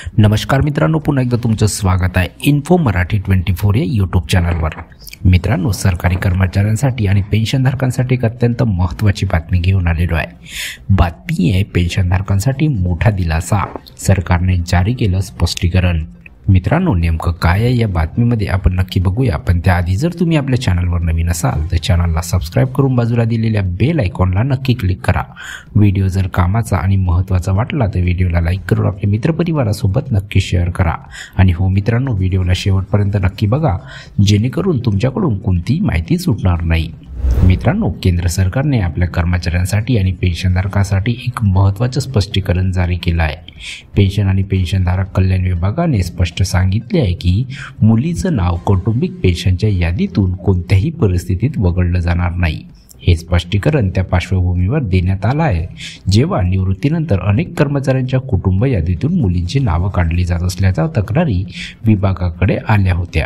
नमस्कार मित्रांनो, पुन्हा एकदा तुमचं स्वागत आहे इन्फो मराठी 24 या यूट्यूब चॅनलवर। मित्रांनो, सरकारी कर्मचाऱ्यांसाठी आणि पेन्शनधारकांसाठी एक अत्यंत महत्त्वाची बातमी घेऊन आलेलो आहे। बातमी आहे पेन्शनधारकांसाठी मोठा दिलासा, सरकारने जारी केलं स्पष्टीकरण। मित्रांनो, नेमकं काय आहे या बातमीमध्ये आपण नक्की बघूया, पण त्याआधी जर तुम्ही आपल्या चॅनलवर नवीन असाल तर चॅनलला सबस्क्राईब करून बाजूला दिलेल्या बेल आयकॉनला नक्की क्लिक करा। व्हिडिओ जर कामाचा आणि महत्त्वाचा वाटला तर व्हिडिओला लाईक करून आपल्या मित्रपरिवारासोबत नक्की शेअर करा। आणि हो मित्रांनो, व्हिडिओला शेवटपर्यंत नक्की बघा, जेणेकरून तुमच्याकडून कोणतीही माहिती सुटणार नाही। मित्रांनो, केंद्र सरकारने आपल्या कर्मचाऱ्यांसाठी आणि पेन्शनधारकांसाठी एक महत्त्वाचं स्पष्टीकरण जारी केलं आहे। पेन्शन आणि पेन्शनधारक कल्याण विभागाने स्पष्ट सांगितले आहे की मुलीचं नाव कौटुंबिक पेन्शनच्या यादीतून कोणत्याही परिस्थितीत वगळलं जाणार नाही। हे स्पष्टीकरण त्या पार्श्वभूमीवर देण्यात आलं आहे जेव्हा निवृत्तीनंतर अनेक कर्मचाऱ्यांच्या कुटुंब यादीतून मुलींची नावं काढली जात असल्याच्या तक्रारी विभागाकडे आल्या होत्या।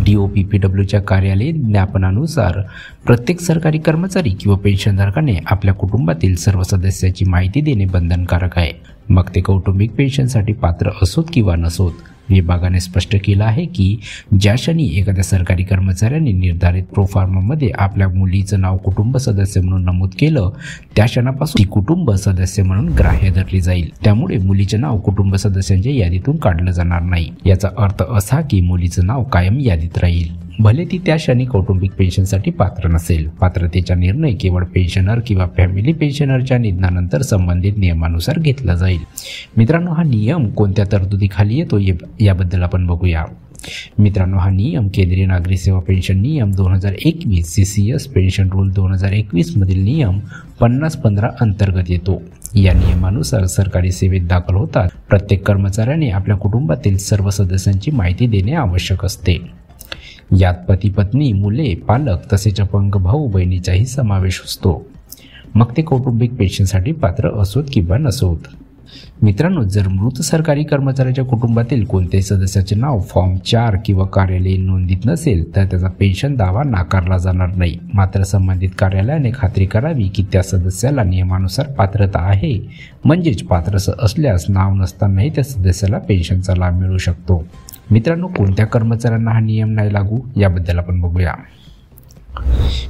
DOPPWच्या कार्यालयीन ज्ञापनानुसार प्रत्येक सरकारी कर्मचारी किंवा पेन्शनधारकाने आपल्या कुटुंबातील सर्व सदस्याची माहिती देणे बंधनकारक आहे, मग ते कौटुंबिक पेन्शनसाठी पात्र असोत किंवा नसोत। विभागाने स्पष्ट केलं आहे की ज्या क्षणी एखाद्या सरकारी कर्मचाऱ्यांनी निर्धारित प्रोफॉर्मामध्ये आपल्या मुलीचं नाव कुटुंब सदस्य म्हणून नमूद केलं, त्या क्षणापासून ती कुटुंब सदस्य म्हणून ग्राह्य धरली जाईल। त्यामुळे मुलीचे नाव कुटुंब सदस्यांच्या यादीतून काढलं जाणार नाही। याचा अर्थ असा की मुलीचं नाव कायम यादीत राहील, भले ती त्या क्षणी कौटुंबिक पेन्शनसाठी पात्र नसेल। पात्रतेचा निर्णय केवळ पेन्शनर किंवा फॅमिली पेन्शनरच्या निधनानंतर संबंधित नियमानुसार घेतला जाईल। मित्रांनो, हा नियम कोणत्या तरतुदीखाली येतो याबद्दल आपण बघूया। मित्रांनो, हा नियम केंद्रीय नागरी सेवा पेन्शन नियम 2021 CCS पेन्शन रूल 2021 मधील नियम 5015 अंतर्गत येतो। या नियमानुसार सरकारी सेवेत दाखल होतात प्रत्येक कर्मचाऱ्याने आपल्या कुटुंबातील सर्व सदस्यांची माहिती देणे आवश्यक असते। यात पती पत्नी, मुले, पालक तसेच अपंग भाऊ बहिणीचाही समावेश असतो, मग ते कौटुंबिक पेन्शनसाठी पात्र असोत किंवा नसोत। मित्रांनो, जर मृत सरकारी कर्मचाऱ्याच्या कुटुंबातील कोणत्याही सदस्याचे नाव फॉर्म 4 किंवा कार्यालयीन नोंदीत नसेल तर त्याचा पेन्शन दावा नाकारला जाणार नाही। मात्र संबंधित कार्यालयाने खात्री करावी की त्या सदस्याला नियमानुसार पात्रता आहे, म्हणजेच पात्र असल्यास नाव नसतानाही त्या सदस्याला पेन्शनचा लाभ मिळू शकतो। मित्रांनो, कोणत्या कर्मचाऱ्यांना हा नियम नाही लागू याबद्दल आपण बघूया।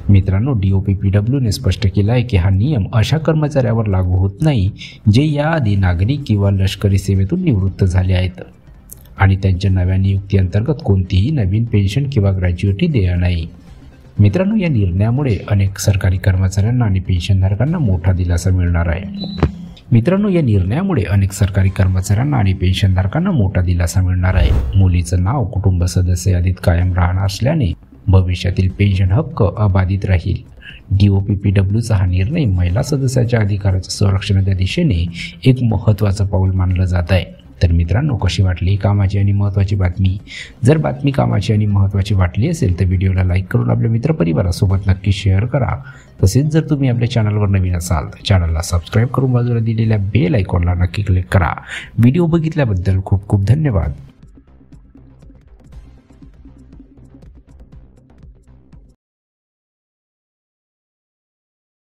मित्रांनो, DOPPWने स्पष्ट केलं आहे की हा नियम अशा कर्मचाऱ्यावर लागू होत नाही जे याआधी नागरी किंवा लष्करी सेवेतून निवृत्त झाले आहेत आणि त्यांच्या नव्या नियुक्तीअंतर्गत कोणतीही नवीन पेन्शन किंवा ग्रॅज्युएटी देय नाही। मित्रांनो, या निर्णयामुळे अनेक सरकारी कर्मचाऱ्यांना आणि पेन्शनधारकांना मोठा दिलासा मिळणार आहे। मित्रांनो, या निर्णयामुळे अनेक सरकारी कर्मचाऱ्यांना आणि पेन्शनधारकांना मोठा दिलासा मिळणार आहे। मुलीचं नाव कुटुंब सदस्य यादीत कायम राहणार असल्याने भविष्यातील पेन्शन हक्क अबाधित राहील। DOPPWचा हा निर्णय महिला सदस्याच्या अधिकाराच्या संरक्षणाच्या दिशेने एक महत्त्वाचं पाऊल मानलं जात आहे। तर मित्रांनो, कशी वाटली कामाची आणि महत्त्वाची बातमी? जर बातमी कामाची आणि महत्त्वाची वाटली असेल तर व्हिडिओला लाईक करून आपल्या मित्रपरिवारासोबत नक्की शेअर करा। तसेच जर तुम्ही आपल्या चॅनलवर नवीन असाल तर चॅनलला सबस्क्राईब करून बाजूला दिलेल्या बेल आयकॉनला नक्की क्लिक करा। व्हिडिओ बघितल्याबद्दल खूप खूप धन्यवाद।